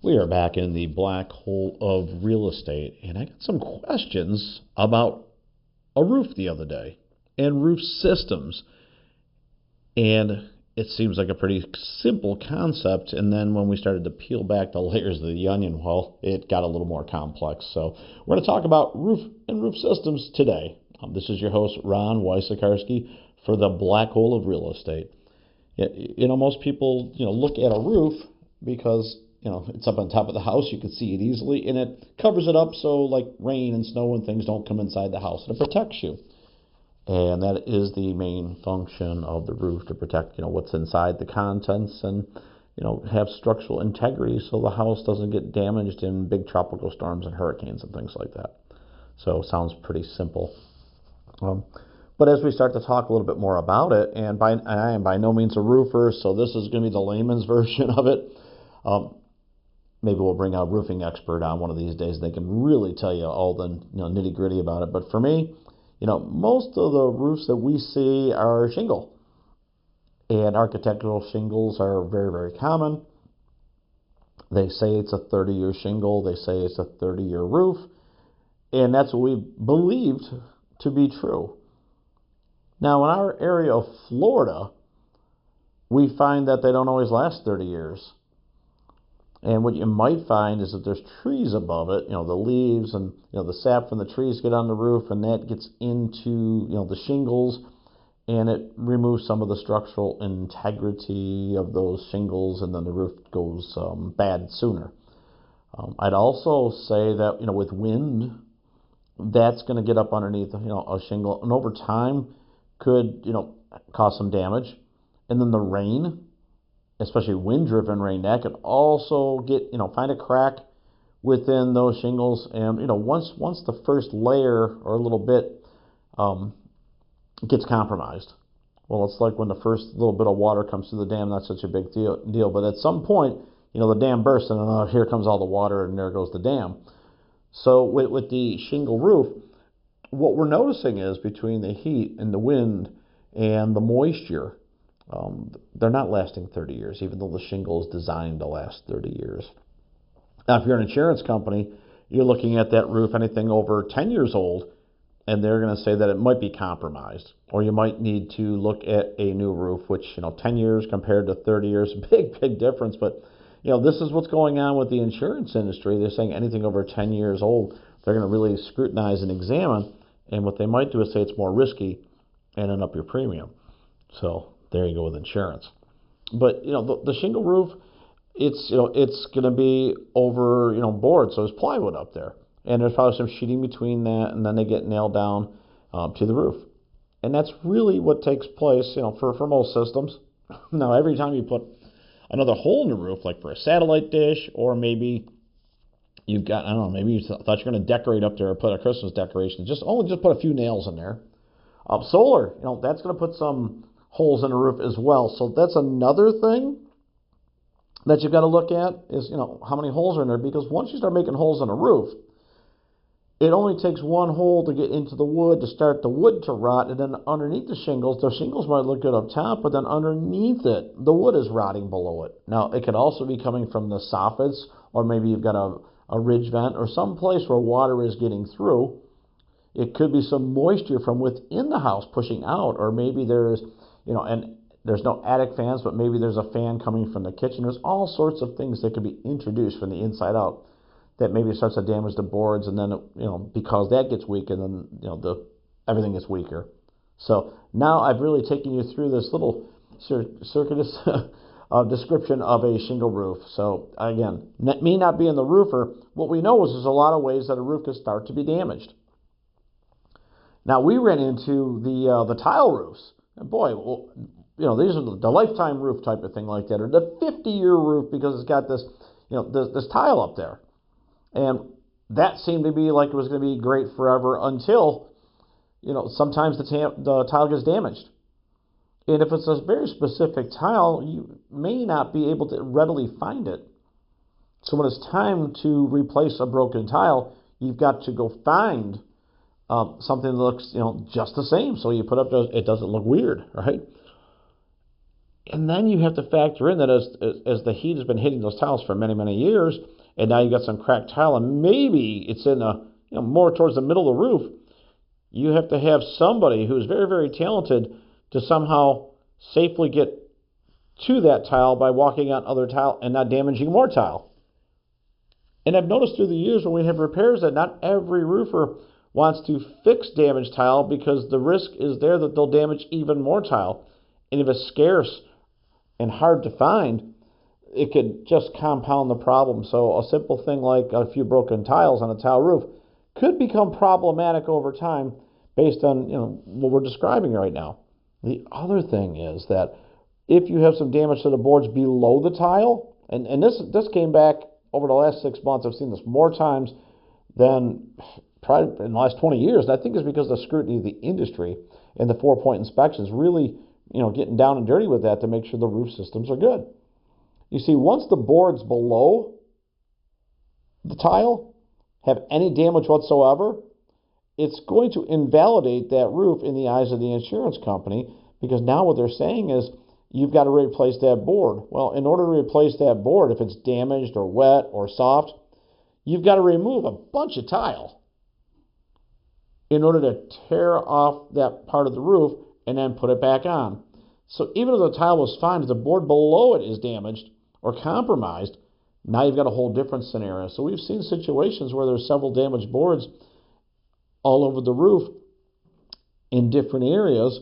We are back in the black hole of real estate, and I got some questions about a roof the other day and roof systems. And it seems like a pretty simple concept, and then when we started to peel back the layers of the onion, well, it got a little more complex. So we're going to talk about roof and roof systems today. This is your host, Ron Wysakarski, for the black hole of real estate. Most people, look at a roof because it's up on top of the house. You can see it easily, and it covers it up so like rain and snow and things don't come inside the house. It protects you. And that is the main function of the roof, to protect, what's inside the contents and, have structural integrity so the house doesn't get damaged in big tropical storms and hurricanes and things like that. So it sounds pretty simple. But as we start to talk a little bit more about it, and I am by no means a roofer, so this is going to be the layman's version of it. Maybe we'll bring a roofing expert on one of these days. They can really tell you all the nitty gritty about it. But for me, most of the roofs that we see are shingle. And architectural shingles are very, very common. They say it's a 30-year shingle. They say it's a 30-year roof. And that's what we believed to be true. Now, in our area of Florida, we find that they don't always last 30 years. And what you might find is that there's trees above it, the leaves and the sap from the trees get on the roof, and that gets into the shingles, and it removes some of the structural integrity of those shingles, and then the roof goes bad sooner. I'd also say that with wind, that's going to get up underneath a shingle, and over time could cause some damage, and then the rain, especially wind-driven rain, that could also get, find a crack within those shingles. And, once the first layer or a little bit gets compromised, well, it's like when the first little bit of water comes through the dam, not such a big deal. But at some point, the dam bursts, and here comes all the water, and there goes the dam. So with the shingle roof, what we're noticing is between the heat and the wind and the moisture, they're not lasting 30 years, even though the shingle is designed to last 30 years. Now, if you're an insurance company, you're looking at that roof anything over 10 years old, and they're going to say that it might be compromised, or you might need to look at a new roof, which, 10 years compared to 30 years, big difference. But, this is what's going on with the insurance industry. They're saying anything over 10 years old, they're going to really scrutinize and examine, and what they might do is say it's more risky and then up your premium. So there you go with insurance. But the shingle roof, it's going to be over board, so there's plywood up there, and there's probably some sheeting between that, and then they get nailed down to the roof, and that's really what takes place for most systems. Now, every time you put another hole in the roof, like for a satellite dish, or maybe you've got, maybe you thought you're going to decorate up there or put a Christmas decoration, just put a few nails in there. Solar, that's going to put some holes in the roof as well. So that's another thing that you've got to look at is, how many holes are in there, because once you start making holes in a roof, it only takes one hole to get into the wood to start the wood to rot, and then underneath the shingles might look good up top, but then underneath it, the wood is rotting below it. Now, it could also be coming from the soffits, or maybe you've got a ridge vent or some place where water is getting through. It could be some moisture from within the house pushing out, or maybe there's and there's no attic fans, but maybe there's a fan coming from the kitchen. There's all sorts of things that could be introduced from the inside out that maybe starts to damage the boards, and then because that gets weak, and then everything gets weaker. So now I've really taken you through this little circuitous description of a shingle roof. So again, me not being the roofer, what we know is there's a lot of ways that a roof could start to be damaged. Now, we ran into the tile roofs. And boy, these are the lifetime roof type of thing like that, or the 50-year roof, because it's got this, this tile up there. And that seemed to be like it was going to be great forever until, sometimes the tile gets damaged. And if it's a very specific tile, you may not be able to readily find it. So when it's time to replace a broken tile, you've got to go find something that looks, just the same. So you put up, it doesn't look weird, right? And then you have to factor in that as the heat has been hitting those tiles for many, many years, and now you've got some cracked tile, and maybe it's in more towards the middle of the roof, you have to have somebody who's very, very talented to somehow safely get to that tile by walking on other tile and not damaging more tile. And I've noticed through the years when we have repairs that not every roofer wants to fix damaged tile because the risk is there that they'll damage even more tile. And if it's scarce and hard to find, it could just compound the problem. So a simple thing like a few broken tiles on a tile roof could become problematic over time based on what we're describing right now. The other thing is that if you have some damage to the boards below the tile, and this came back over the last 6 months, I've seen this more times than probably in the last 20 years, and I think it's because of the scrutiny of the industry and the 4-point inspections really getting down and dirty with that to make sure the roof systems are good. You see, once the boards below the tile have any damage whatsoever, it's going to invalidate that roof in the eyes of the insurance company, because now what they're saying is you've got to replace that board. Well, in order to replace that board, if it's damaged or wet or soft, you've got to remove a bunch of tile in order to tear off that part of the roof and then put it back on. So even if the tile was fine, if the board below it is damaged or compromised, now you've got a whole different scenario. So we've seen situations where there's several damaged boards all over the roof in different areas,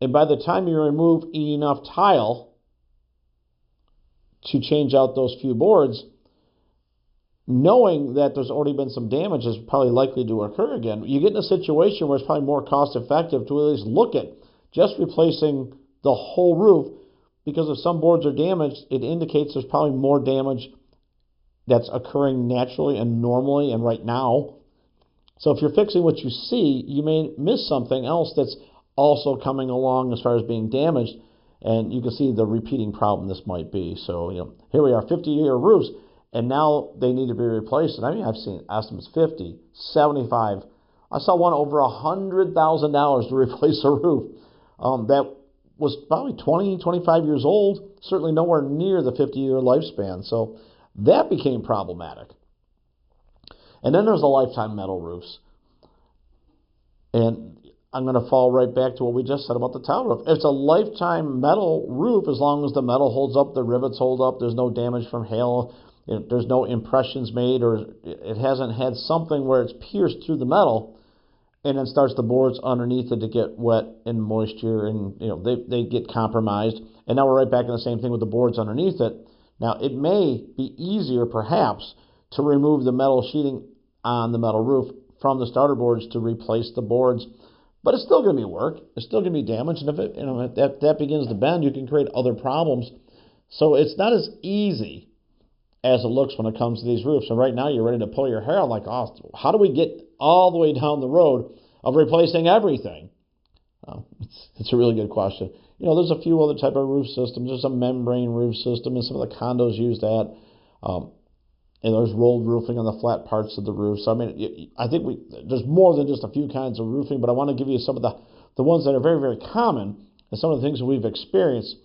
and by the time you remove enough tile to change out those few boards, knowing that there's already been some damage is probably likely to occur again, you get in a situation where it's probably more cost effective to at least look at just replacing the whole roof, because if some boards are damaged, it indicates there's probably more damage that's occurring naturally and normally and right now. So if you're fixing what you see, you may miss something else that's also coming along as far as being damaged, and you can see the repeating problem this might be. So here we are, 50-year roofs, and now they need to be replaced. And I mean, I've seen estimates 50, 75. I saw one over $100,000 to replace a roof that was probably 20, 25 years old, certainly nowhere near the 50-year lifespan. So that became problematic. And then there's the lifetime metal roofs. And I'm going to fall right back to what we just said about the tile roof. It's a lifetime metal roof as long as the metal holds up, the rivets hold up, there's no damage from hail, there's no impressions made, or it hasn't had something where it's pierced through the metal and then starts the boards underneath it to get wet and moisture, and they get compromised. And now we're right back in the same thing with the boards underneath it. Now, it may be easier perhaps to remove the metal sheeting on the metal roof from the starter boards to replace the boards, but it's still going to be work. It's still going to be damage, and if that begins to bend, you can create other problems. So it's not as easy as it looks when it comes to these roofs. And right now, you're ready to pull your hair out, like, oh, how do we get all the way down the road of replacing everything? It's a really good question. There's a few other type of roof systems. There's a membrane roof system, and some of the condos use that. And there's rolled roofing on the flat parts of the roof. So, I mean, I think there's more than just a few kinds of roofing, but I want to give you some of the ones that are very, very common and some of the things that we've experienced.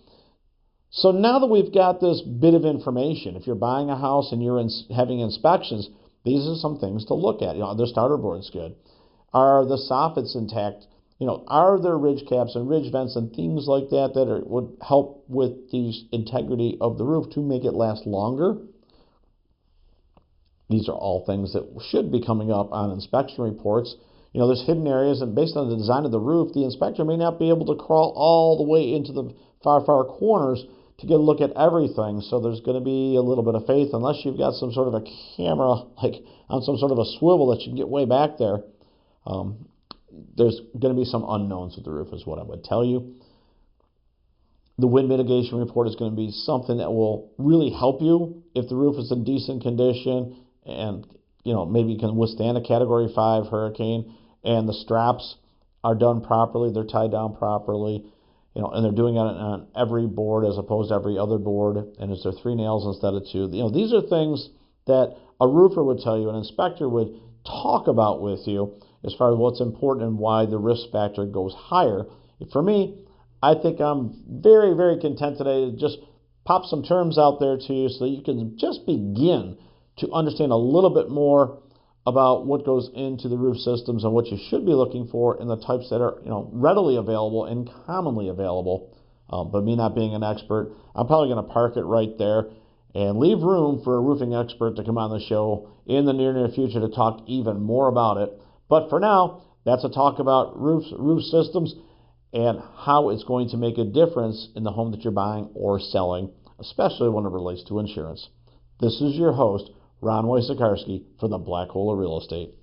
So now that we've got this bit of information, if you're buying a house and you're having inspections, these are some things to look at. Are the starter boards good? Are the soffits intact? Are there ridge caps and ridge vents and things like that would help with the integrity of the roof to make it last longer? These are all things that should be coming up on inspection reports. There's hidden areas, and based on the design of the roof, the inspector may not be able to crawl all the way into the far, far corners to get a look at everything. So there's going to be a little bit of faith, unless you've got some sort of a camera, like on some sort of a swivel that you can get way back there. There's going to be some unknowns with the roof, is what I would tell you. The wind mitigation report is going to be something that will really help you if the roof is in decent condition, and maybe you can withstand a Category 5 hurricane, and the straps are done properly, they're tied down properly, and they're doing it on every board as opposed to every other board, and is there 3 nails instead of 2? These are things that a roofer would tell you, an inspector would talk about with you as far as what's important and why the risk factor goes higher. For me, I think I'm very, very content today to just pop some terms out there to you so that you can just begin to understand a little bit more about what goes into the roof systems and what you should be looking for in the types that are readily available and commonly available. But me not being an expert, I'm probably going to park it right there and leave room for a roofing expert to come on the show in the near future to talk even more about it. But for now, that's a talk about roofs, roof systems, and how it's going to make a difference in the home that you're buying or selling, especially when it relates to insurance. This is your host, Ron Wojciechowski, for the Black Hole of Real Estate.